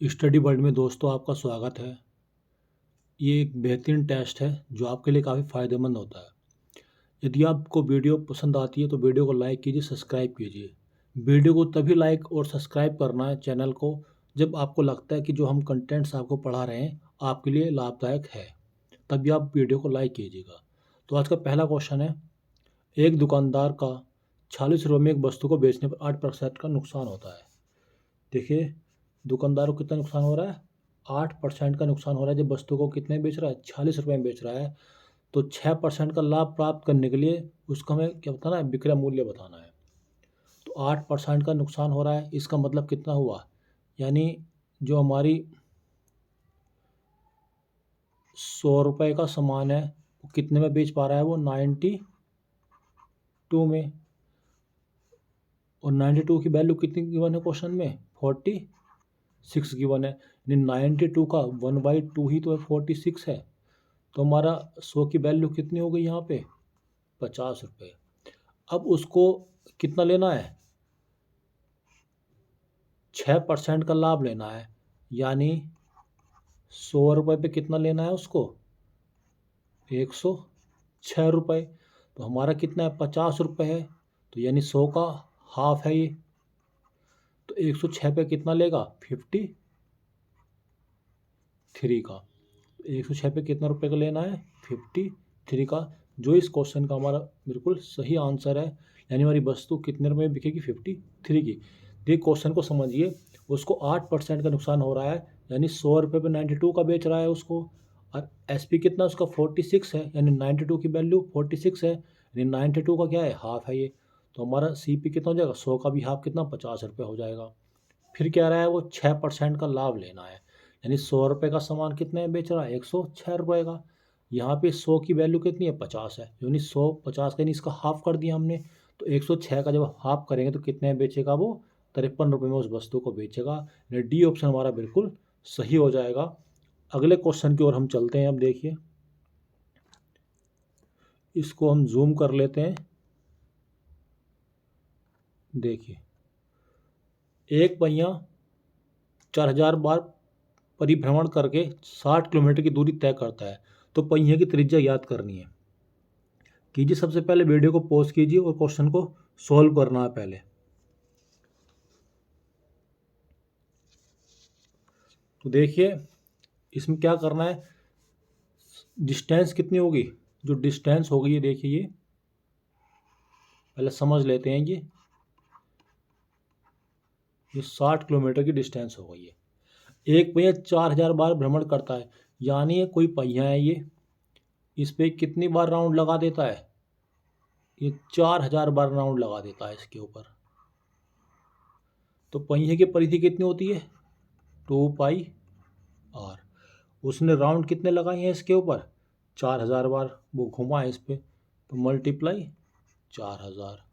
Study world में दोस्तों आपका स्वागत है। ये एक बेहतरीन टेस्ट है जो आपके लिए काफ़ी फ़ायदेमंद होता है। यदि आपको वीडियो पसंद आती है तो वीडियो को लाइक कीजिए, सब्सक्राइब कीजिए। वीडियो को तभी लाइक और सब्सक्राइब करना है चैनल को जब आपको लगता है कि जो हम कंटेंट्स आपको पढ़ा रहे हैं आपके लिए लाभदायक है, तभी आप वीडियो को लाइक कीजिएगा। तो आज का पहला क्वेश्चन है, एक दुकानदार का 40 रुपये में एक वस्तु को बेचने पर 8% का नुकसान होता है। देखिए, दुकानदार को कितना नुकसान हो रहा है? 8% का नुकसान हो रहा है। जब वस्तु को कितने बेच रहा है? 40 रुपये में बेच रहा है। तो 6% का लाभ प्राप्त करने के लिए उसका हमें क्या बताना है? विक्रय मूल्य बताना है। तो 8% का नुकसान हो रहा है, इसका मतलब कितना हुआ? यानी जो हमारी 100 रुपये का सामान है वो कितने में बेच पा रहा है? वो 92 में। और 92 की वैल्यू कितनी गिवन है क्वेश्चन में? 46 गिवन है। यानी 92 का 1/2 ही तो है, 46 है। तो हमारा 100 की वैल्यू कितनी हो गई यहाँ पे? 50 रुपये। अब उसको कितना लेना है? 6% का लाभ लेना है। यानी 100 रुपये पे कितना लेना है उसको? 106 रुपये। तो हमारा कितना है? 50 रुपये है। तो यानी 100 का हाफ है ये। तो 106 पे कितना लेगा? 53 का। 106 पे कितना रुपये का लेना है? 53 का, जो इस क्वेश्चन का हमारा बिल्कुल सही आंसर है। यानी हमारी वस्तु कितने रुपये में बिकेगी? 53 की। देखिए क्वेश्चन को समझिए, उसको 8% का नुकसान हो रहा है, यानी 100 रुपये पे 92 का बेच रहा है उसको। और SP कितना उसका? 46 है, यानी 92 की वैल्यू 46 है, यानी 92 का क्या है? हाफ है ये। तो हमारा CP कितना हो जाएगा? 100 का भी हाफ कितना? 50 रुपये हो जाएगा। फिर कह रहा है वो 6% का लाभ लेना है, यानी 100 रुपये का सामान कितने में बेच रहा है? 106 रुपये का। यहाँ पे 100 की वैल्यू कितनी है? 50 है, यानी 100 50 का, यानी इसका हाफ कर दिया हमने। तो 106 का जब हाफ करेंगे तो कितने में बेचेगा वो? 53 रुपये में उस वस्तु को बेचेगा। यानी डी ऑप्शन हमारा बिल्कुल सही हो जाएगा। अगले क्वेश्चन की ओर हम चलते हैं। अब देखिए, इसको हम जूम कर लेते हैं। देखिए, एक पहिया 4000 बार परिभ्रमण करके 60 किलोमीटर की दूरी तय करता है। तो पहिए की त्रिज्या ज्ञात करनी है। कीजिए, सबसे पहले वीडियो को पॉज कीजिए और क्वेश्चन को सॉल्व करना है पहले। तो देखिए, इसमें क्या करना है? डिस्टेंस कितनी होगी? जो डिस्टेंस होगी ये देखिए, ये पहले समझ लेते हैं। ये 60 किलोमीटर की डिस्टेंस हो गई है। एक पहिया 4000 बार भ्रमण करता है, यानी ये कोई पहिया है, ये इस पे कितनी बार राउंड लगा देता है? ये 4000 बार राउंड लगा देता है इसके ऊपर। तो पहिए की परिधि कितनी होती है? 2πr। उसने राउंड कितने लगाए हैं इसके ऊपर? 4000 बार वो घुमा है इस पर, तो मल्टीप्लाई 4000।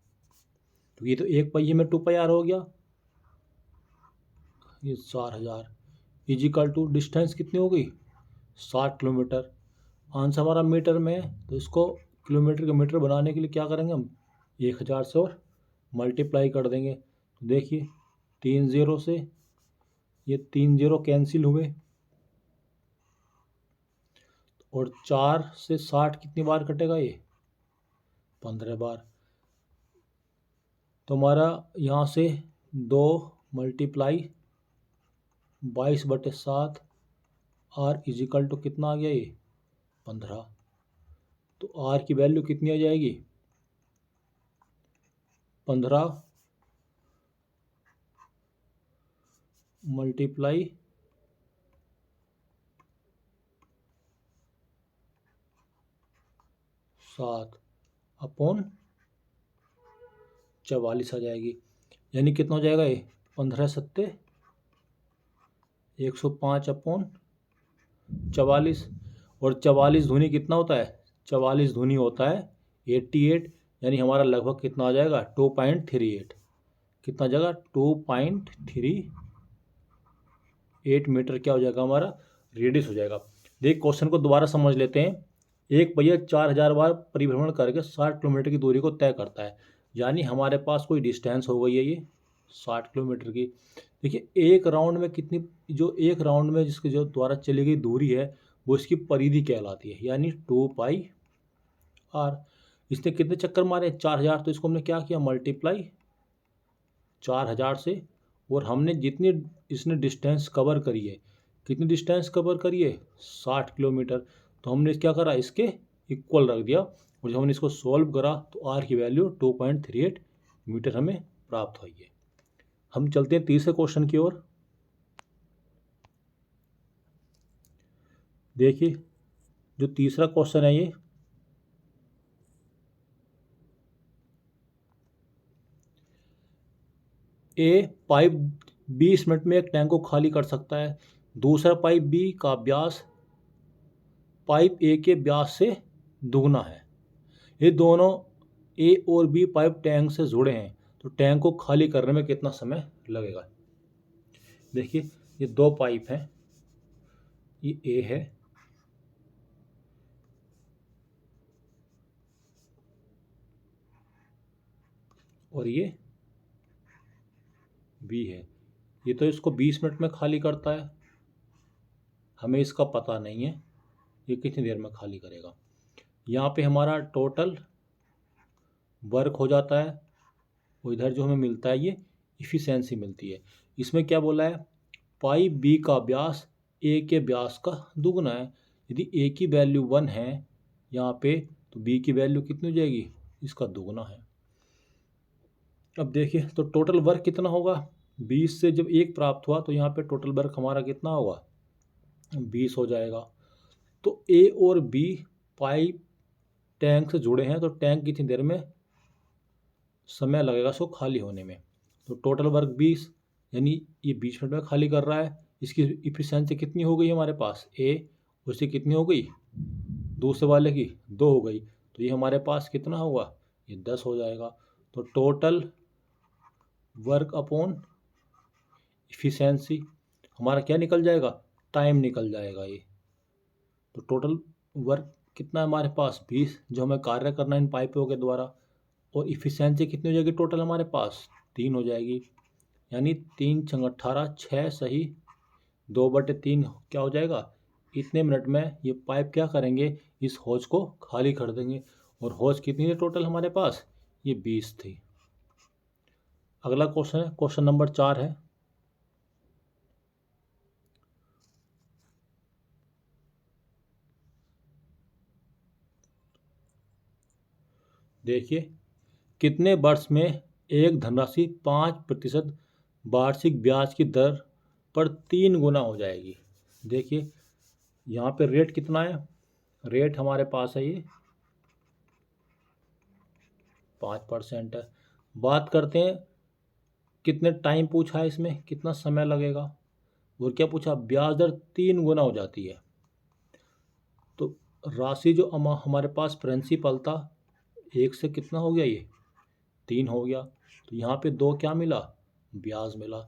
तो ये तो एक पहिए में 2πr हो गया, ये 4000 इजिकल टू डिस्टेंस कितनी हो गई? 60 किलोमीटर। आंसर हमारा मीटर में है, तो इसको किलोमीटर के मीटर बनाने के लिए क्या करेंगे हम? 1000 से और मल्टीप्लाई कर देंगे। तो देखिए, 3 0 से ये 3 0 कैंसिल हुए, और 4 से 60 कितनी बार कटेगा? ये 15 बार। तो हमारा यहाँ से 2 मल्टीप्लाई 22/7 R इजिकल टू कितना आ गया? ये 15। तो R की वैल्यू कितनी आ जाएगी? 15 मल्टीप्लाई 7 अपॉन 44 आ जाएगी। यानी कितना हो जाएगा? ये 15 सत्ते 105 अपॉन 44। और 44 दूनी कितना होता है? 44 दूनी होता है 88। यानी हमारा लगभग कितना आ जाएगा? 2.38। कितना जगह? 2.38 मीटर क्या हो जाएगा? हमारा रेडियस हो जाएगा। देख, क्वेश्चन को दोबारा समझ लेते हैं। एक पहिया 4000 बार परिभ्रमण करके 60 किलोमीटर की दूरी को तय करता है, यानी हमारे पास कोई डिस्टेंस हो गई है ये 60 किलोमीटर की। देखिए एक राउंड में कितनी, जो एक राउंड में जिसके जो द्वारा चली गई दूरी है वो इसकी परिधि कहलाती है, यानी 2πr। इसने कितने चक्कर मारे, 4000, तो इसको हमने क्या किया, मल्टीप्लाई 4000 से, और हमने जितनी इसने डिस्टेंस कवर करी है, कितनी डिस्टेंस कवर करी है, 60 किलोमीटर, तो हमने क्या करा, इसके इक्वल रख दिया, और जब हमने इसको सॉल्व करा तो आर की वैल्यू 2.38 मीटर हमें प्राप्त हुई है। हम चलते हैं तीसरे क्वेश्चन की ओर। देखिए जो तीसरा क्वेश्चन है ये, ए पाइप 20 मिनट में एक टैंक को खाली कर सकता है, दूसरा पाइप बी का व्यास पाइप ए के व्यास से दुगना है। ये दोनों ए और बी पाइप टैंक से जुड़े हैं, तो टैंक को खाली करने में कितना समय लगेगा। देखिए ये दो पाइप हैं, ये ए है और ये बी है। ये तो इसको 20 मिनट में खाली करता है, हमें इसका पता नहीं है ये कितनी देर में खाली करेगा। यहाँ पे हमारा टोटल वर्क हो जाता है, और इधर जो हमें मिलता है ये इफ़िशेंसी मिलती है। इसमें क्या बोला है, पाइप बी का व्यास ए के व्यास का दुगना है। यदि ए की वैल्यू 1 है यहाँ पे, तो बी की वैल्यू कितनी हो जाएगी, इसका दुगना है। अब देखिए तो टोटल वर्क कितना होगा, 20 से जब 1 प्राप्त हुआ तो यहाँ पे टोटल वर्क हमारा कितना होगा, 20 हो जाएगा। तो ए और बी पाइप टैंक से जुड़े हैं, तो टैंक कितनी देर में समय लगेगा इसको खाली होने में। तो टोटल वर्क 20, यानी ये 20 मिनट में खाली कर रहा है। इसकी इफिशिएंसी कितनी हो गई हमारे पास, ए उससे कितनी हो गई, दूसरे वाले की 2 हो गई, तो ये हमारे पास कितना होगा, ये 10 हो जाएगा। तो टोटल वर्क अपॉन इफिशिएंसी हमारा क्या निकल जाएगा, टाइम निकल जाएगा ये। तो टोटल वर्क कितना है हमारे पास, 20, जो हमें कार्य करना है इन पाइपों के द्वारा, और इफिशिएंसी कितनी हो जाएगी टोटल हमारे पास, 3 हो जाएगी। यानी 3 छंग 18, 6 सही 2/3 क्या हो जाएगा, इतने मिनट में ये पाइप क्या करेंगे, इस होज को खाली कर देंगे। और होज कितनी है टोटल हमारे पास, ये 20 थी। अगला क्वेश्चन है, क्वेश्चन नंबर 4 है। देखिए कितने वर्ष में एक धनराशि 5% वार्षिक ब्याज की दर पर 3 गुना हो जाएगी। देखिए यहाँ पे रेट कितना है, रेट हमारे पास है ये 5% है। बात करते हैं कितने टाइम पूछा है, इसमें कितना समय लगेगा, और क्या पूछा, ब्याज दर 3 गुना हो जाती है। तो राशि जो हमारे पास प्रिंसिपल था 1 से कितना हो गया, ये 3 हो गया। तो यहाँ पे 2 क्या मिला, ब्याज मिला।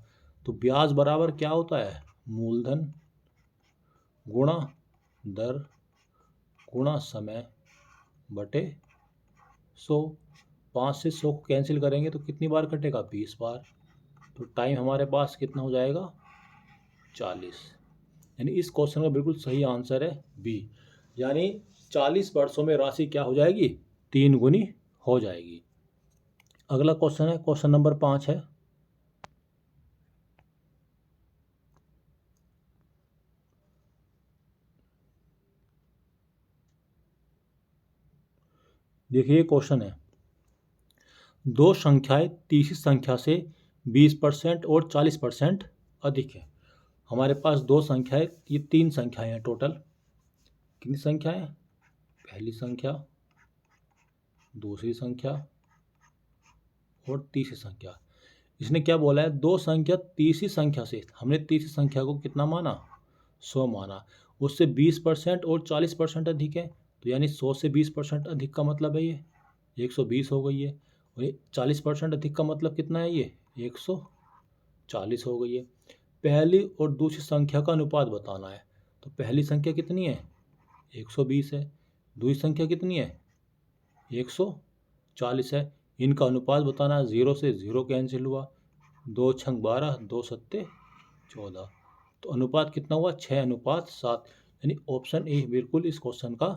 तो ब्याज बराबर क्या होता है, मूलधन गुणा दर गुणा समय बटे 100। 5 से 100 को कैंसिल करेंगे तो कितनी बार कटेगा, 20 बार। तो टाइम हमारे पास कितना हो जाएगा, 40। यानी इस क्वेश्चन का बिल्कुल सही आंसर है बी, यानी 40 वर्षों में राशि क्या हो जाएगी, 3 गुनी हो जाएगी। अगला क्वेश्चन है, क्वेश्चन नंबर 5 है। देखिए क्वेश्चन है, दो संख्याएं तीसरी संख्या से 20% और 40% अधिक है। हमारे पास दो संख्याएं, ये 3 संख्याएं हैं टोटल। कितनी संख्याएं, पहली संख्या, दूसरी संख्या और तीसरी संख्या। इसने क्या बोला है, दो संख्या तीसरी संख्या से, हमने तीसरी संख्या को कितना माना, 100 माना, उससे 20% और 40% अधिक है। तो यानी 100 से 20% अधिक का मतलब है ये 120 हो गई है, और ये 40% अधिक का मतलब कितना है, ये 140 हो गई है। पहली और दूसरी संख्या का अनुपात बताना है। तो पहली संख्या कितनी है, 120 है, दूसरी संख्या कितनी है, 140 है। इनका अनुपात बताना है, 0 से 0 कैंसिल हुआ, 2 छंग 12, 2 सत्ते 14। तो अनुपात कितना हुआ? 6:7। यानी ऑप्शन ए बिल्कुल इस क्वेश्चन का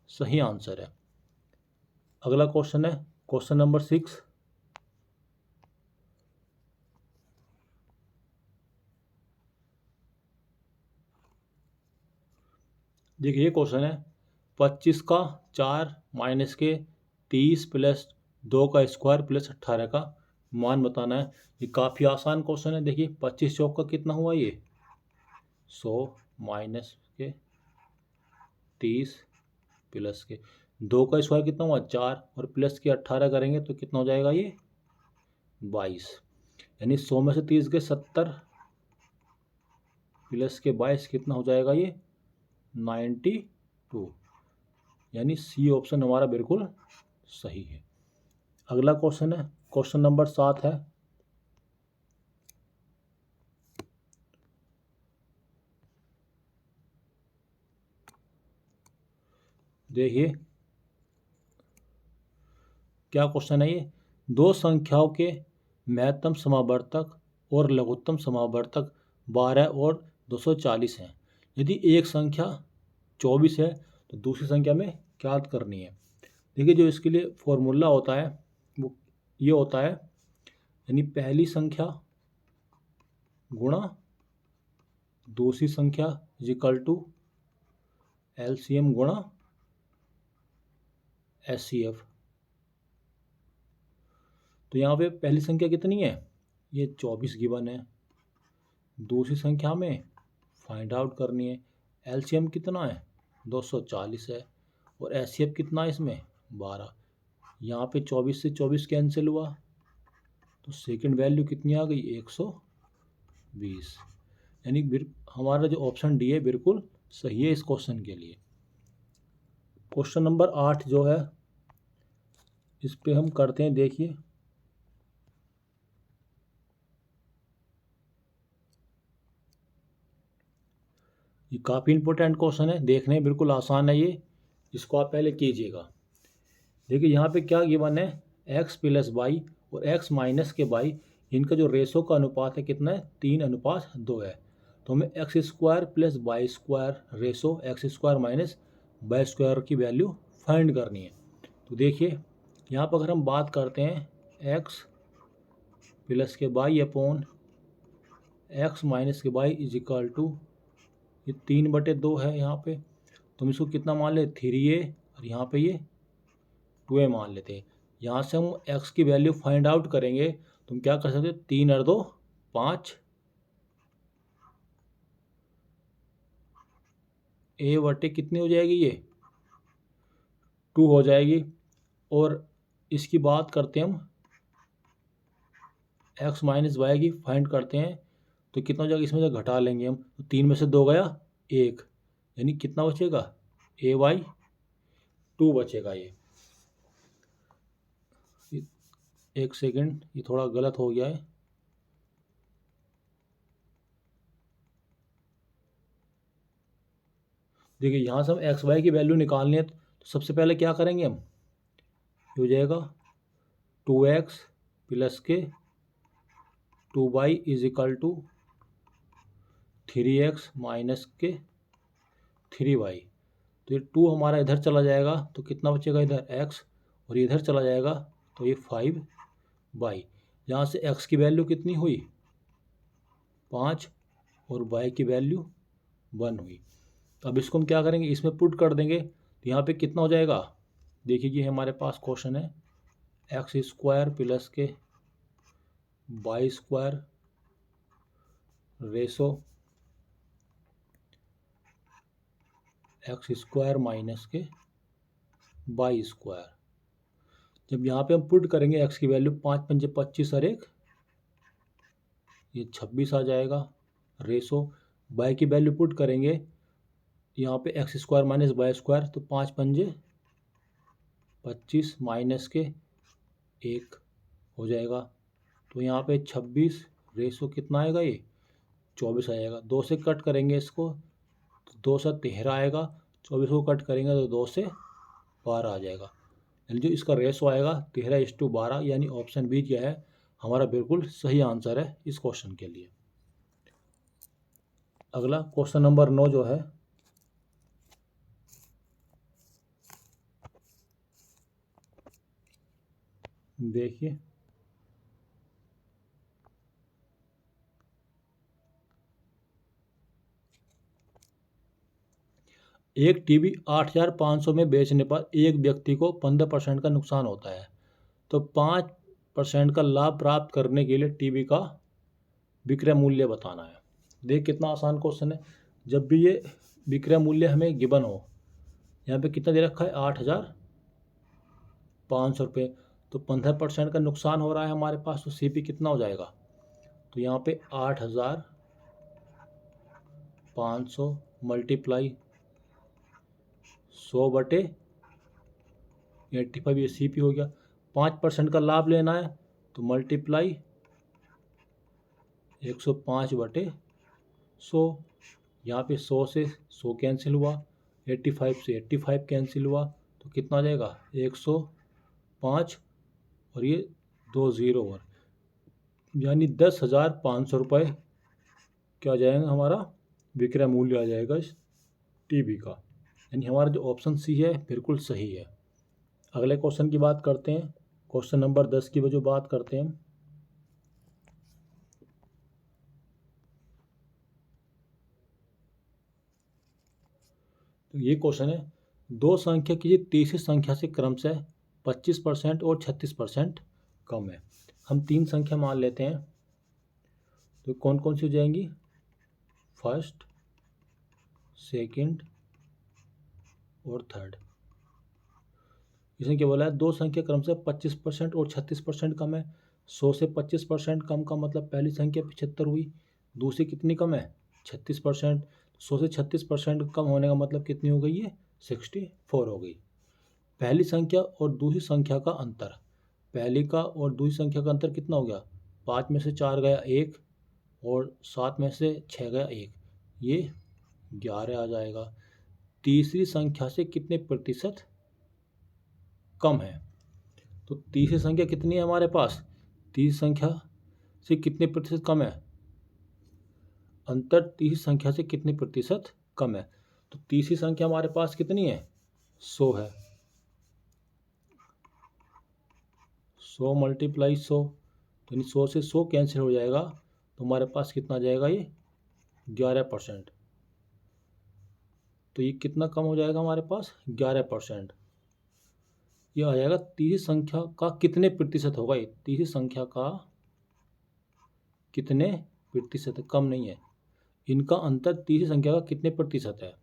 सही आंसर है। अगला क्वेश्चन है क्वेश्चन नंबर 6। देखिए ये क्वेश्चन है 25 का 4 माइनस के 30 प्लस 2 का स्क्वायर प्लस 18 का मान बताना है। ये काफ़ी आसान क्वेश्चन है। देखिए 25 चौक का कितना हुआ? ये 100 माइनस के 30 प्लस के 2 का स्क्वायर कितना हुआ? 4 और प्लस के 18 करेंगे तो कितना हो जाएगा? ये 22। यानी 100 में से 30 के 70 प्लस के 22 कितना हो जाएगा? ये 92। यानी सी ऑप्शन हमारा बिल्कुल सही है। अगला क्वेश्चन है क्वेश्चन नंबर 7 है। देखिए क्या क्वेश्चन है ये? दो संख्याओं के महत्तम समावर्तक और लघुत्तम समावर्तक 12 और 240 हैं। यदि एक संख्या 24 है तो दूसरी संख्या में क्या करनी है? देखिए जो इसके लिए फॉर्मूला होता है वो ये होता है, यानी पहली संख्या गुणा दूसरी संख्या इज इक्वल टू एलसीएम गुणा एचसीएफ। तो यहाँ पे पहली संख्या कितनी है? ये 24 गिवन है। दूसरी संख्या में फाइंड आउट करनी है। एलसीएम कितना है? 240 है। और एचसीएफ कितना है इसमें? 12। यहाँ पे 24 से 24 कैंसिल हुआ तो सेकंड वैल्यू कितनी आ गई? 120। यानी हमारा जो ऑप्शन डी है बिल्कुल सही है इस क्वेश्चन के लिए। क्वेश्चन नंबर 8 जो है इस पे हम करते हैं। देखिए ये काफ़ी इंपॉर्टेंट क्वेश्चन है, देखने में बिल्कुल आसान है ये, इसको आप पहले कीजिएगा। देखिए यहाँ पे क्या गिवन है? x प्लस वाई और x माइनस के वाई, इनका जो रेशो का अनुपात है कितना है? 3:2 है। तो हमें X square plus Y square ratio X square minus Y square की वैल्यू फाइंड करनी है। तो देखिए यहाँ पर अगर हम बात करते हैं x plus K Y upon x minus K Y is equal to, ये 3/2 है यहाँ पे, तो हम इसको कितना मान ले? 3a और यहाँ पे ये 2a मान लेते हैं। यहाँ से हम x की वैल्यू फाइंड आउट करेंगे तो हम क्या कर सकते हैं? 3 और 2 5 a/, कितनी हो जाएगी? ये 2 हो जाएगी। और इसकी बात करते हैं हम x माइनस वाई की फाइंड करते हैं तो कितना हो जाएगा? इसमें से घटा लेंगे हम तो 3 में से 2 गया 1, यानी कितना बचेगा? a/2 बचेगा। ये एक सेकंड, ये थोड़ा गलत हो गया है। देखिए यहाँ से हम एक्स वाई की वैल्यू निकालनी है तो सबसे पहले क्या करेंगे हम? ये हो जाएगा 2x प्लस के 2y is equal to 3x minus के 3y। तो ये 2 हमारा इधर चला जाएगा तो कितना बचेगा? इधर x, और इधर चला जाएगा तो ये 5y। यहाँ से x की वैल्यू कितनी हुई? 5 और y की वैल्यू 1 हुई। अब इसको हम क्या करेंगे? इसमें पुट कर देंगे तो यहाँ पे कितना हो जाएगा? देखिए ये हमारे पास क्वेश्चन है X square plus K Y square ratio X square minus K Y square. जब यहाँ पे हम पुट करेंगे एक्स की वैल्यू 5×5 = 25 और 1 ये 26 आ जाएगा। रेशो वाई की वैल्यू पुट करेंगे यहाँ पे X square minus Y square, तो 5×5 = 25 माइनस के 1 हो जाएगा। तो यहाँ पे 26 रेशो कितना आएगा? ये 24 आएगा। 2 से कट करेंगे इसको तो 2 से 13 आएगा। 24 को कट करेंगे तो 2 से 12 आ जाएगा। यानी जो इसका रेशो आएगा 13:12, यानी ऑप्शन बी क्या है? हमारा बिल्कुल सही आंसर है इस क्वेश्चन के लिए। अगला क्वेश्चन नंबर 9 जो है, देखिए एक टीवी 8,500 में बेचने पर एक व्यक्ति को 15% का नुकसान होता है, तो 5% का लाभ प्राप्त करने के लिए टीवी का विक्रय मूल्य बताना है। देख कितना आसान क्वेश्चन है। जब भी ये विक्रय मूल्य हमें गिवन हो, यहाँ पे कितना दे रखा है 8,500 रुपये, तो 15% का नुकसान हो रहा है हमारे पास, तो सीपी कितना हो जाएगा, तो यहाँ पे 8,500 मल्टीप्लाई 100/85, ये सीपी हो गया। 5% का लाभ लेना है तो मल्टीप्लाई 105/100, यहाँ पे 100 से 100 कैंसिल हुआ, 85 से 85 कैंसिल हुआ, तो कितना आ जाएगा 105 और ये 2 0 और, यानी 10,500 रुपये क्या आ जाएगा, हमारा विक्रय मूल्य आ जाएगा इस टीवी का। यानी हमारा जो ऑप्शन सी है बिल्कुल सही है। अगले क्वेश्चन की बात करते हैं, क्वेश्चन नंबर 10 की जो बात करते हैं, तो ये क्वेश्चन है, दो संख्या की तीसरी संख्या से क्रमशः 25% और 36% कम है। हम तीन संख्या मान लेते हैं, तो कौन कौन सी हो जाएंगी, फर्स्ट, सेकंड और थर्ड। इसमें क्या बोला है, दो संख्या क्रमशः 25% और 36% कम है। 100 से 25% कम का मतलब पहली संख्या 75 हुई, दूसरी कितनी कम है 36%। 100 से 36% कम होने का मतलब कितनी हो गई है 64 हो गई। पहली संख्या और दूसरी संख्या का अंतर, पहली का और दूसरी संख्या का अंतर कितना हो गया, 5 में से 4 गया 1 और 7 में से 6 गया 1, ये 11 आ जाएगा। तीसरी संख्या से कितने प्रतिशत कम है, तो तीसरी संख्या कितनी है हमारे पास, तीसरी संख्या से कितने प्रतिशत कम है, अंतर तीसरी संख्या से कितने प्रतिशत कम है, तो तीसरी संख्या हमारे पास कितनी है 100 है, 100 मल्टीप्लाई 100, तो यानी 100 से 100 कैंसिल हो जाएगा, तो हमारे पास कितना आ जाएगा ये 11%, तो ये कितना कम हो जाएगा हमारे पास 11%। ये आ जाएगा तीसरी संख्या का कितने प्रतिशत होगा, ये तीसरी संख्या का कितने प्रतिशत, कम नहीं है, इनका अंतर तीसरी संख्या का कितने प्रतिशत है,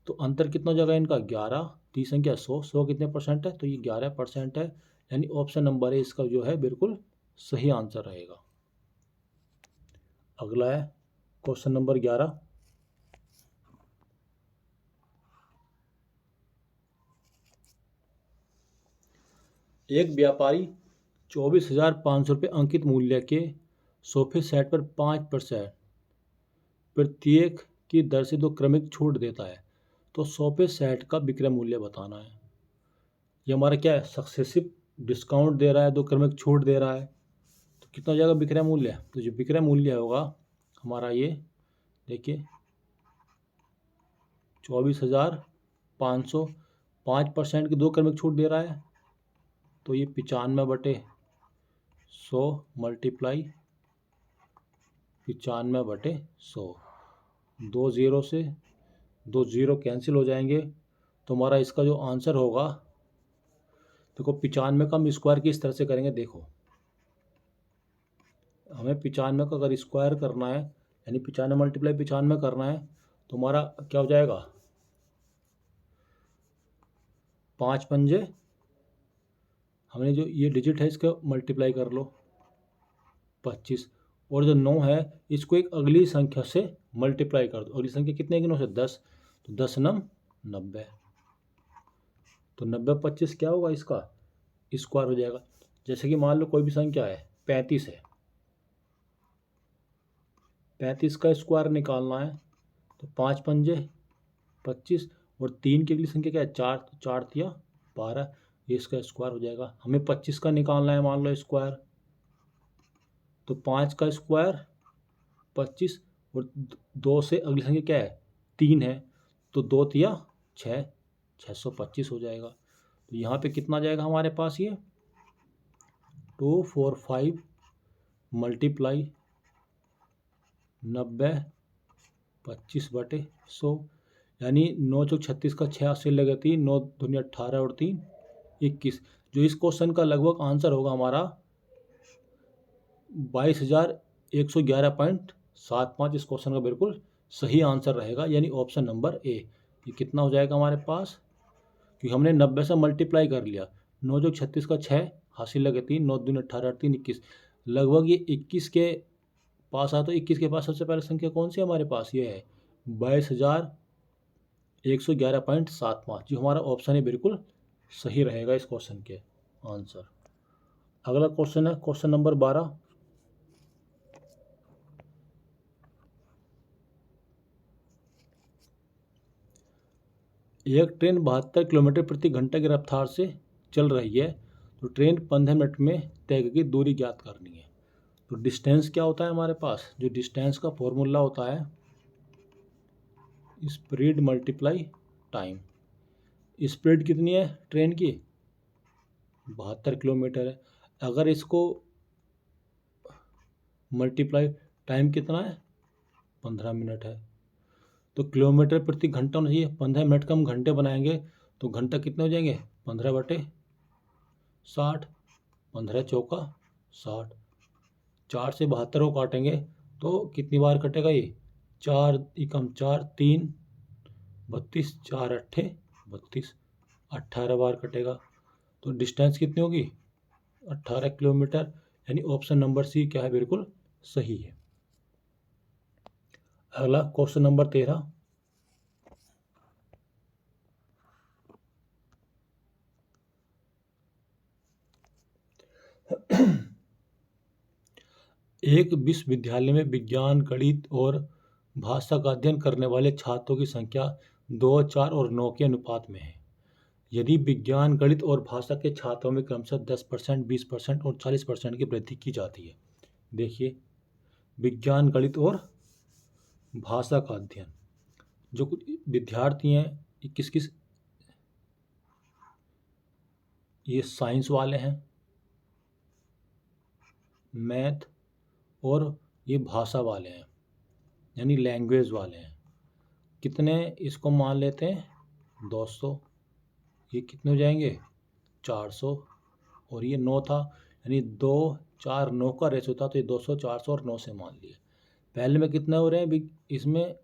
तो अंतर कितना हो जाएगा इनका 11, तीसरी संख्या 100, 100 कितने परसेंट है, तो ये 11% है, यानी ऑप्शन नंबर है इसका जो है बिल्कुल सही आंसर रहेगा। अगला है क्वेश्चन नंबर 11, एक व्यापारी 24,500 रुपये अंकित मूल्य के सोफे सेट पर 5% प्रत्येक की दर से दो क्रमिक छूट देता है, तो सोफे सेट का विक्रय मूल्य बताना है। ये हमारा क्या है, सक्सेसिव डिस्काउंट दे रहा है, दो क्रमिक छूट दे रहा है, तो कितना हो जाएगा विक्रय मूल्य, तो जो विक्रय मूल्य होगा हमारा ये देखिए 24,500, 5% की दो क्रमिक छूट दे रहा है, तो ये 95/100 मल्टीप्लाई 95/100, 2 0 से 2 0 कैंसिल हो जाएंगे, तो हमारा इसका जो आंसर होगा, देखो 95 का हम स्क्वायर किस तरह से करेंगे, देखो हमें 95 का अगर स्क्वायर करना है, यानी 95 मल्टीप्लाई 95 करना है, तो हमारा क्या हो जाएगा 5 पंजे, हमने जो ये डिजिट है इसका मल्टीप्लाई कर लो 25, और जो 9 है इसको एक अगली संख्या से मल्टीप्लाई कर दो, अगली संख्या कितने की 9 से 10, तो 10 9 90, तो 90 25 क्या होगा इसका स्क्वायर हो जाएगा। जैसे कि मान लो कोई भी संख्या है 35 है, 35 का स्क्वायर निकालना है, तो 5 पंजे 25 और 3 की अगली संख्या क्या है 4, तो 4 तिया 12, ये इसका स्क्वायर हो जाएगा। हमें 25 का निकालना है मान लो स्क्वायर, तो 5 का स्क्वायर 25 और 2 से अगली संख्या क्या है 3 है, तो 2 तिया 6, 625 हो जाएगा। तो यहाँ पे कितना जाएगा हमारे पास ये 245 मल्टीप्लाई 90 25/100, यानी 9 चौक 36 का 6 80 लगे 3, 9 दूनी 18 और 3 21। जो इस क्वेश्चन का लगभग आंसर होगा हमारा 22,111.75। इस क्वेश्चन का बिल्कुल सही आंसर रहेगा, यानी ऑप्शन नंबर ए। ये कितना हो जाएगा हमारे पास, क्योंकि हमने 90 से मल्टीप्लाई कर लिया, 9 चौक 36 का 6 हासिल लगे 3, 9 दूनी 18 3 21, लगभग ये 21 के पास आ। तो 21 के पास सबसे पहले संख्या कौन सी हमारे पास, ये है 22,111.75। जो हमारा ऑप्शन है बिल्कुल सही रहेगा इस क्वेश्चन के आंसर। अगला क्वेश्चन है क्वेश्चन नंबर 12। एक ट्रेन 72 किलोमीटर प्रति घंटे की रफ्तार से चल रही है, तो ट्रेन 15 मिनट में तय की दूरी ज्ञात करनी है। तो डिस्टेंस क्या होता है हमारे पास, जो डिस्टेंस का फॉर्मूला होता है स्पीड मल्टीप्लाई टाइम। स्पीड कितनी है ट्रेन की 72 किलोमीटर है, अगर इसको मल्टीप्लाई टाइम कितना है 15 मिनट है, तो किलोमीटर प्रति घंटा होना चाहिए। 15 मिनट का हम घंटे बनाएंगे तो घंटा कितने हो जाएंगे 15/60, 15 चौका 60, 4 से 72 को काटेंगे तो कितनी बार कटेगा ये 4 एकम 4 3 32, 4 अट्ठे 32, 18 बार कटेगा। तो डिस्टेंस कितनी होगी 18 किलोमीटर, यानी ऑप्शन नंबर सी क्या है बिल्कुल सही है। अगला क्वेश्चन नंबर 13। एक विश्वविद्यालय में विज्ञान गणित और भाषा का अध्ययन करने वाले छात्रों की संख्या 2, 4 और 9 के अनुपात में है। यदि विज्ञान गणित और भाषा के छात्रों में क्रमशः 10%, 20% और 40% की वृद्धि की जाती है। देखिए विज्ञान गणित और भाषा का अध्ययन, जो कुछ विद्यार्थी हैं ये किस किस, ये साइंस वाले हैं, मैथ और ये भाषा वाले हैं, यानी लैंग्वेज वाले हैं। कितने इसको मान लेते हैं 200, ये कितने हो जाएंगे 400, और ये 9 था, यानी 2 4 9 का रेशो था, तो ये 200 400 और 9 से मान लिए। पहले में कितने हो रहे हैं इसमें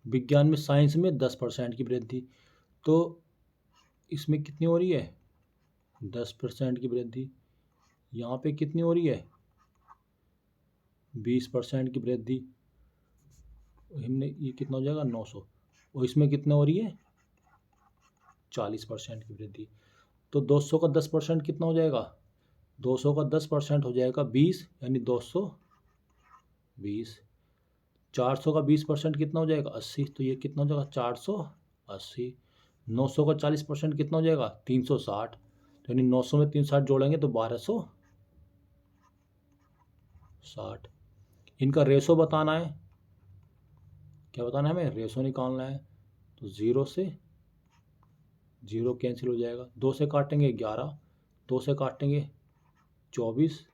विज्ञान में साइंस में 10% की वृद्धि, तो इसमें कितनी हो रही है 10% की वृद्धि। यहाँ पे कितनी हो रही है 20% की वृद्धि, हमने ये कितना हो जाएगा 900, और इसमें कितना हो रही है 40% की वृद्धि। तो 200 का 10% कितना हो जाएगा, 200 का 10% हो जाएगा 20, यानी 220। 400 का 20% कितना हो जाएगा 80, तो ये कितना हो जाएगा 480। 900 का 40% कितना हो जाएगा 360, तो यानी 900 में 360 जोड़ेंगे तो 1260। इनका रेशो बताना है, क्या बताना है हमें, रेशो निकालना है। तो 0 से 0 कैंसिल हो जाएगा, 2 से काटेंगे 11, 2 से काटेंगे 24,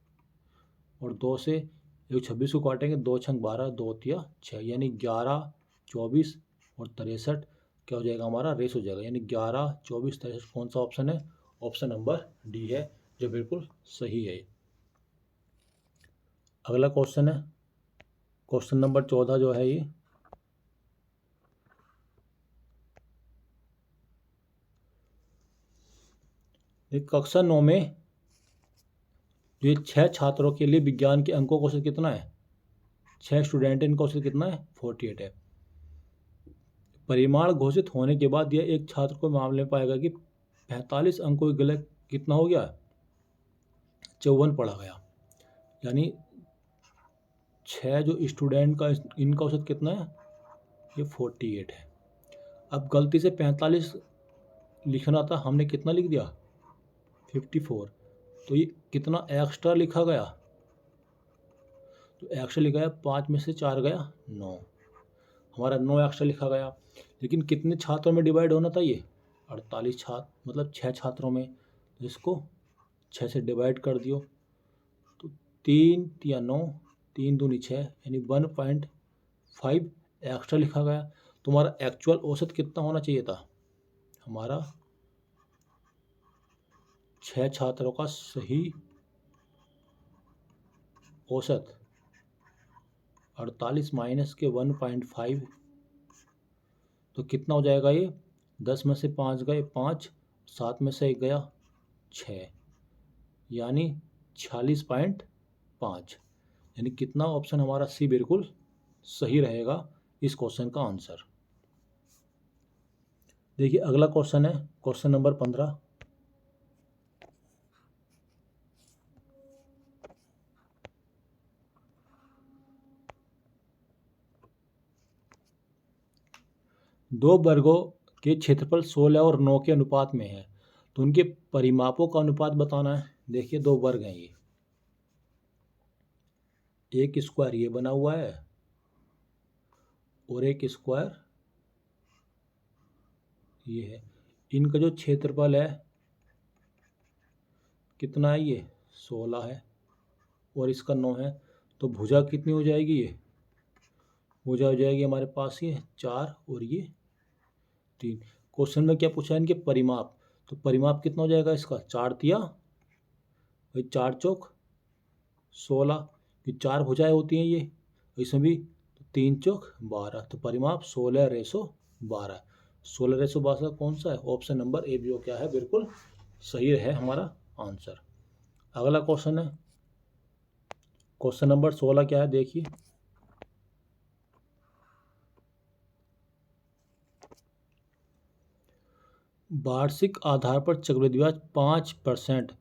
और 2 से 26 को काटेंगे 2 छंग 12, 2 तिया 6, यानी 11 24 और 63 क्या हो जाएगा हमारा रेस हो जाएगा, यानी 11 24 63। कौन सा ऑप्शन है, ऑप्शन नंबर डी है जो बिल्कुल सही है। अगला क्वेश्चन है क्वेश्चन नंबर 14 जो है ये कक्षा 9 में जो 6 छात्रों के लिए विज्ञान के अंकों का औसत कितना है, 6 स्टूडेंट इनका औसत कितना है 48 है। परिमाण घोषित होने के बाद यह एक छात्र को मामले में पाएगा कि 45 अंकों की गलत कितना हो गया 54 पढ़ा गया, यानी 6 जो स्टूडेंट का इनका औसत कितना है ये 48 है। अब गलती से 45 लिखना था, हमने कितना लिख दिया 54, तो ये कितना एक्स्ट्रा लिखा गया तो एक्स्ट्रा लिखा है 5 में से 4 गया 9, हमारा 9 एक्स्ट्रा लिखा गया। लेकिन कितने छात्रों में डिवाइड होना था ये? 48 छात्र, मतलब 6 छात्रों में। तो इसको 6 से डिवाइड कर दियो, तो 3 या 9, 3 दूनी 6, यानी 1.5 एक्स्ट्रा लिखा गया। तुम्हारा एक्चुअल औसत कितना होना चाहिए था? हमारा 6 छात्रों का सही औसत 48 माइनस के 1.5, तो कितना हो जाएगा ये? 10 में से 5 गए 5, 7 में से 1 गया 6, यानी 46.5। यानी कितना? ऑप्शन हमारा सी बिल्कुल सही रहेगा इस क्वेश्चन का आंसर। देखिए अगला क्वेश्चन है क्वेश्चन नंबर 15। दो वर्गों के क्षेत्रफल 16 और 9 के अनुपात में है, तो उनके परिमापों का अनुपात बताना है। देखिए 2 वर्ग हैं ये, एक स्क्वायर ये बना हुआ है और एक स्क्वायर ये है। इनका जो क्षेत्रफल है कितना है? ये 16 है और इसका 9 है, तो भुजा कितनी हो जाएगी? ये भुजा हो जाएगी हमारे पास ये 4 और ये 3। क्वेश्चन में क्या पूछा है? इनके परिमाप, तो परिमाप कितना हो जाएगा इसका? 4 तिया भाई 4 चौक 16, ये 4 भुजाएं होती हैं ये, इसमें भी 3 चौक 12, तो परिमाप 16:12। 16:12 कौन सा है? ऑप्शन नंबर ए भी क्या है? बिल्कुल सही है हमारा आंसर। अगला क्वेश्चन है क्वेश्चन नंबर 16, क्या है देखिए। वार्षिक आधार पर चक्रवृद्धि ब्याज 5%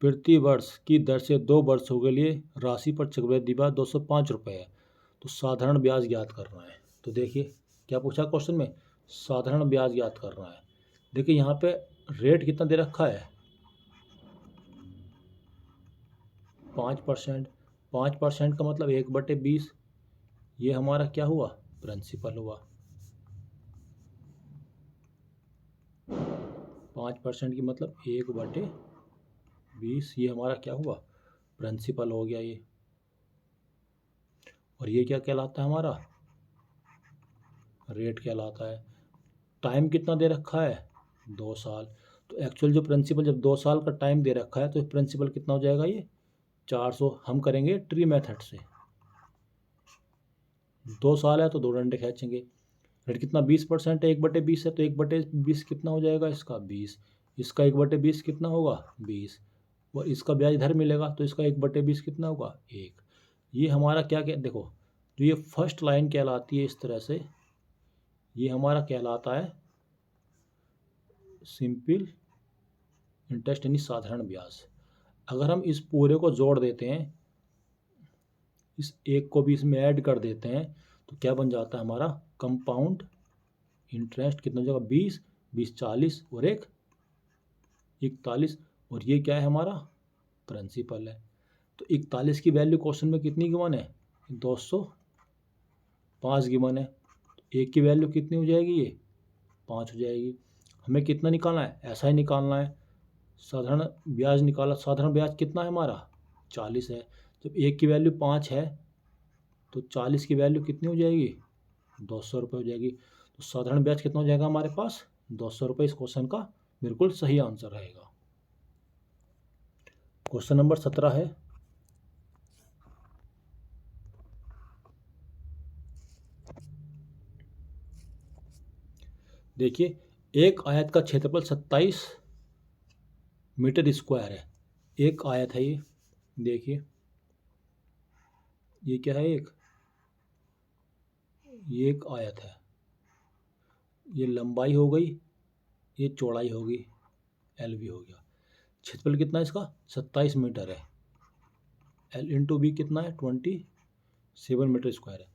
प्रति वर्ष की दर से 2 वर्षों के लिए राशि पर चक्रवृद्धि ब्याज 205 रुपये है, तो साधारण ब्याज ज्ञात करना है। तो देखिए क्या पूछा क्वेश्चन में? साधारण ब्याज ज्ञात करना है। देखिए यहाँ पे रेट कितना दे रखा है? 5%। 5% का मतलब 1/20, ये हमारा क्या हुआ? प्रिंसिपल हुआ। 5% की मतलब 1/20, ये हमारा क्या हुआ? प्रिंसिपल हो गया ये। और ये क्या कहलाता है? हमारा रेट कहलाता है। टाइम कितना दे रखा है? 2 साल। तो एक्चुअल जो प्रिंसिपल, जब 2 साल का टाइम दे रखा है तो प्रिंसिपल कितना हो जाएगा? ये 400। हम करेंगे ट्री मेथड से, 2 साल है तो 2 डंडे खींचेंगे। रेट कितना? 20% है, 1/20 है, तो 1/20 कितना हो जाएगा इसका? 20। इसका 1/20 कितना होगा? 20। और इसका ब्याज इधर मिलेगा, तो इसका 1/20 कितना होगा? 1। ये हमारा क्या देखो, जो ये फर्स्ट लाइन कहलाती है इस तरह से, ये हमारा कहलाता है सिंपल इंटरेस्ट, यानी साधारण ब्याज। अगर हम इस पूरे को जोड़ देते हैं, इस एक को भी इसमें ऐड कर देते हैं, तो क्या बन जाता है हमारा? Compound interest. कितना हो जाएगा? 20, 20 40 और 1 41, और ये क्या है हमारा? प्रिंसिपल है। तो 41 की वैल्यू क्वेश्चन में कितनी गिवन है? 205 गिवन है। तो 1 की वैल्यू कितनी हो जाएगी? ये 5 हो जाएगी। हमें कितना निकालना है? ऐसा ही निकालना है। साधारण ब्याज निकाला, साधारण ब्याज कितना है हमारा? 40 है। जब 1 की वैल्यू 5 है तो 40 की वैल्यू कितनी हो जाएगी? 200 रुपये हो जाएगी। तो साधारण ब्याज कितना हो जाएगा हमारे पास? 200 रुपये। इस क्वेश्चन का बिल्कुल सही आंसर रहेगा। क्वेश्चन नंबर 17 है। देखिए एक आयत का क्षेत्रफल 27 मीटर स्क्वायर है। एक आयत है ये, देखिए ये क्या है? ये एक आयत है। ये लंबाई हो गई, ये चौड़ाई होगी, एल भी हो गया। क्षेत्रफल कितना है इसका? 27 मीटर है। एल इंटू बी कितना है? 27 मीटर स्क्वायर है।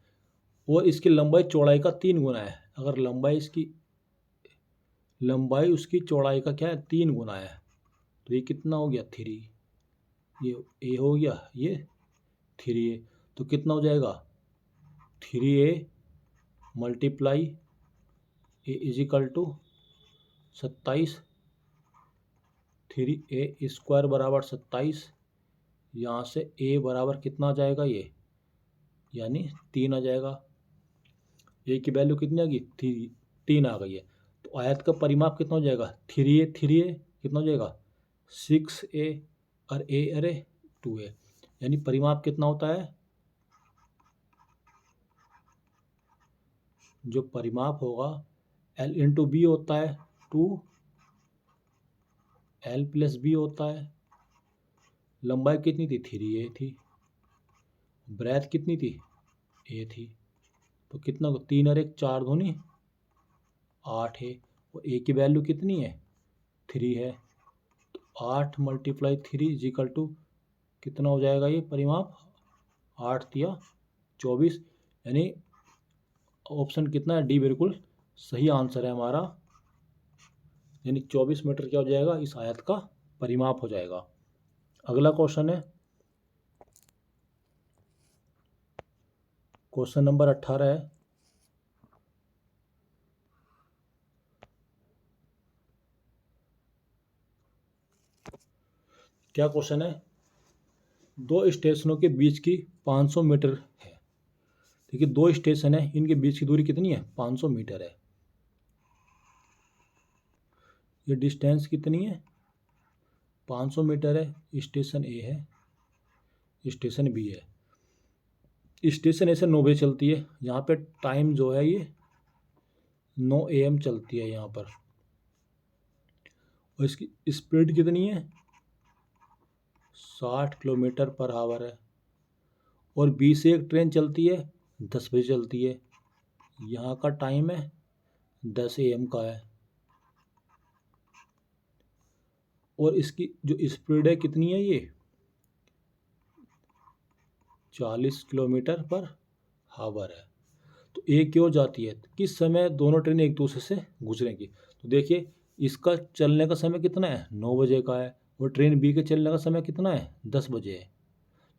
और इसकी लंबाई चौड़ाई का 3 गुना है। अगर लंबाई उसकी चौड़ाई का क्या है? 3 गुना है, तो ये कितना हो गया? 3। ये ए हो गया, ये 3 है। तो कितना हो जाएगा 3a multiply A is equal to 27, 3a² बराबर 27। यहाँ से a बराबर कितना आ जाएगा ये, यानी 3 आ जाएगा। a की वैल्यू कितनी आ गई 3 आ गई है। तो आयत का परिमाप कितना हो जाएगा 3a कितना हो जाएगा 6a और a अरे 2a, यानी परिमाप कितना होता है, जो परिमाप होगा l इंटू बी होता है 2l प्लस बी होता है। लंबाई कितनी थी 3a थी, ब्रेथ कितनी थी a थी, तो कितना 3 और 1 4 दूनी 8 है, और a की वैल्यू कितनी है 3 है। तो 8 मल्टीप्लाई 3 इज इक्वल टू कितना हो जाएगा ये परिमाप 8 तिया 24, यानी ऑप्शन कितना है डी बिल्कुल सही आंसर है हमारा, यानी 24 मीटर क्या हो जाएगा इस आयत का परिमाप हो जाएगा। अगला क्वेश्चन है क्वेश्चन नंबर 18 है। क्या क्वेश्चन है, दो स्टेशनों के बीच की 500 मीटर है। देखिए 2 स्टेशन है, इनके बीच की दूरी कितनी है 500 मीटर है। ये डिस्टेंस कितनी है 500 मीटर है। स्टेशन ए है, स्टेशन बी है। स्टेशन ए से 9 बजे चलती है, यहाँ पे टाइम जो है ये 9 AM चलती है यहाँ पर, और इसकी स्पीड कितनी है 60 किलोमीटर पर आवर है। और बी से एक ट्रेन चलती है 10 बजे चलती है, यहाँ का टाइम है 10 AM का है, और इसकी जो स्पीड है कितनी है ये 40 किलोमीटर पर आवर है। तो एक क्यों जाती है, किस समय दोनों ट्रेन एक दूसरे से गुजरेंगी। तो देखिए इसका चलने का समय कितना है 9 बजे का है, और ट्रेन बी के चलने का समय कितना है 10 बजे है।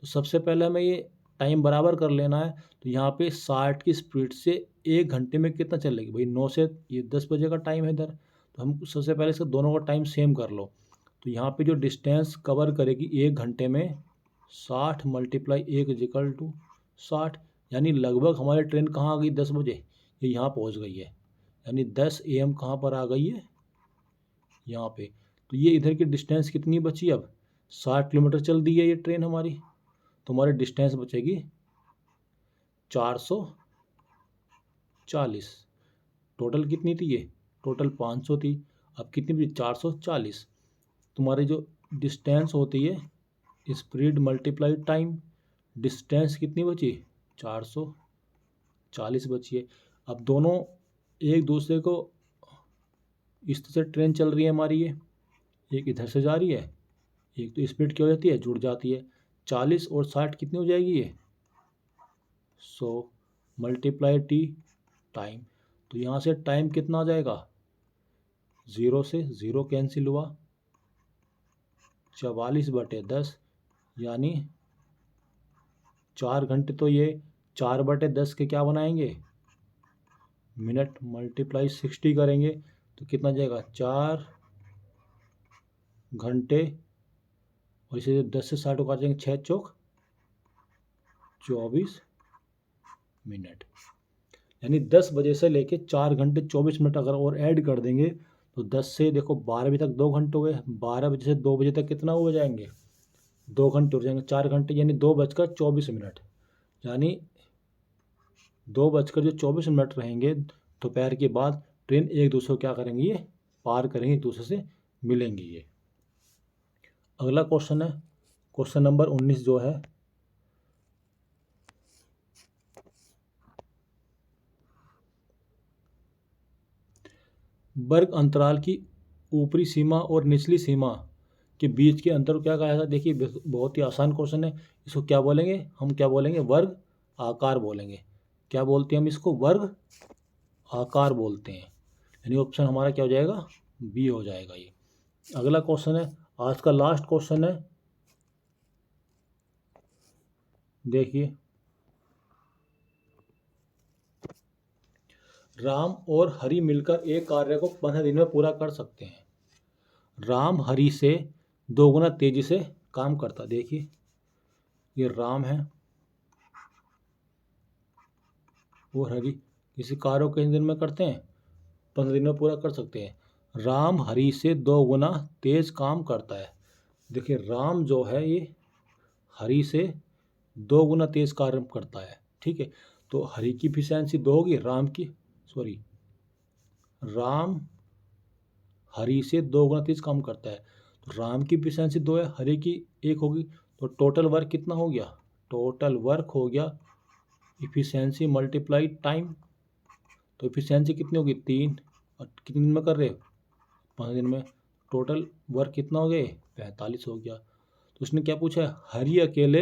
तो सबसे पहले हमें ये टाइम बराबर कर लेना है। तो यहाँ पे 60 की स्पीड से 1 घंटे में कितना चलेगी भाई 9 से ये 10 बजे का टाइम है इधर, तो हम सबसे पहले इसका दोनों का टाइम सेम कर लो। तो यहाँ पे जो डिस्टेंस कवर करेगी 1 घंटे में 60 मल्टीप्लाई 1 इज इक्वल टू 60, यानी लगभग हमारी ट्रेन कहाँ आ गई 10 बजे, ये यहाँ पहुँच गई है, यानी 10 AM कहाँ पर आ गई है यहाँ पे। तो ये इधर की डिस्टेंस कितनी बची, अब 60 किलोमीटर चल दी है ये ट्रेन हमारी, तो हमारी डिस्टेंस बचेगी 440। टोटल कितनी थी ये टोटल 500 थी, अब कितनी बची 440। तुम्हारी जो डिस्टेंस होती है स्पीड मल्टीप्लाई टाइम, डिस्टेंस कितनी बची 440 बची है। अब दोनों एक दूसरे को इस तरह से ट्रेन चल रही है हमारी, ये एक इधर से जा रही है, एक तो स्पीड क्या हो जाती है जुड़ जाती है। 40 और 60 कितनी हो जाएगी ये 100 मल्टीप्लाई टी टाइम, तो यहाँ से टाइम कितना आ जाएगा 0 से 0 कैंसिल हुआ 44/10, यानी 4 घंटे। तो ये 4/10 के क्या बनाएंगे मिनट, मल्टीप्लाई 60 करेंगे तो कितना जाएगा 4 घंटे, और इसे 10 से 60 को काट देंगे 6 चौक 24 मिनट, यानी 10 बजे से लेके 4 घंटे 24 मिनट अगर और ऐड कर देंगे तो 10 से देखो 12 बजे तक 2 घंटे हो गए, 12 बजे से 2 बजे तक कितना हो जाएंगे 2 घंटे हो जाएंगे, 4 घंटे यानी 2:24, यानी 2:24 रहेंगे दोपहर के बाद ट्रेन एक दूसरे को क्या करेंगी ये पार करेंगे, एक दूसरे से मिलेंगी ये। अगला क्वेश्चन है क्वेश्चन नंबर 19 जो है, वर्ग अंतराल की ऊपरी सीमा और निचली सीमा के बीच के अंतर को क्या कहा जाता है। देखिए बहुत ही आसान क्वेश्चन है, इसको क्या बोलेंगे हम, क्या बोलेंगे वर्ग आकार बोलेंगे। क्या बोलते हैं हम इसको वर्ग आकार बोलते हैं, यानी ऑप्शन हमारा क्या हो जाएगा बी हो जाएगा ये। अगला क्वेश्चन है आज का लास्ट क्वेश्चन है, देखिए राम और हरि मिलकर एक कार्य को 15 दिन में पूरा कर सकते हैं। राम हरि से 2 गुना तेजी से काम करता। देखिए ये राम है और हरि, किसी कार्य को कितने दिन में करते हैं? 15 दिन में पूरा कर सकते हैं। राम हरि से 2 गुना तेज काम करता है। देखिए राम जो है ये हरि से 2 गुना तेज कार्य करता है। ठीक है, तो हरि की इफिशियंसी 2 होगी, राम हरि से 2 गुना तेज काम करता है, तो राम की इफिशियंसी 2 है, हरि की 1 होगी, तो टोटल वर्क कितना हो गया? टोटल वर्क हो गया इफिशियंसी मल्टीप्लाई टाइम। तो इफिशियंसी कितनी होगी? 3। और कितने दिन में कर रहे हो? 15 दिन में। टोटल वर्क कितना हो गया? 45 हो गया। तो उसने क्या पूछा है? हरि अकेले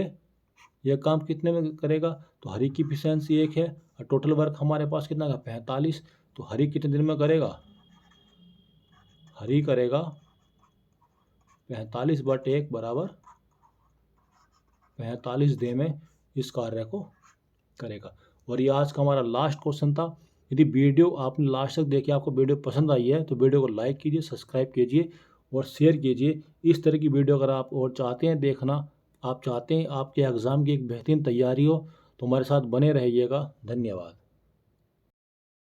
यह काम कितने में करेगा? तो हरि की इफिशियंसी 1 है और टोटल वर्क हमारे पास कितना का? 45। तो हरि कितने दिन में करेगा? हरि करेगा 45/1 बराबर 45 दिन में इस कार्य को करेगा। और ये आज का हमारा लास्ट क्वेश्चन था। यदि वीडियो आपने लास्ट तक देखी, आपको वीडियो पसंद आई है तो वीडियो को लाइक कीजिए, सब्सक्राइब कीजिए और शेयर कीजिए। इस तरह की वीडियो अगर आप और चाहते हैं देखना, आप चाहते हैं आपके एग्ज़ाम की एक बेहतरीन तैयारी हो, तो हमारे साथ बने रहिएगा। धन्यवाद।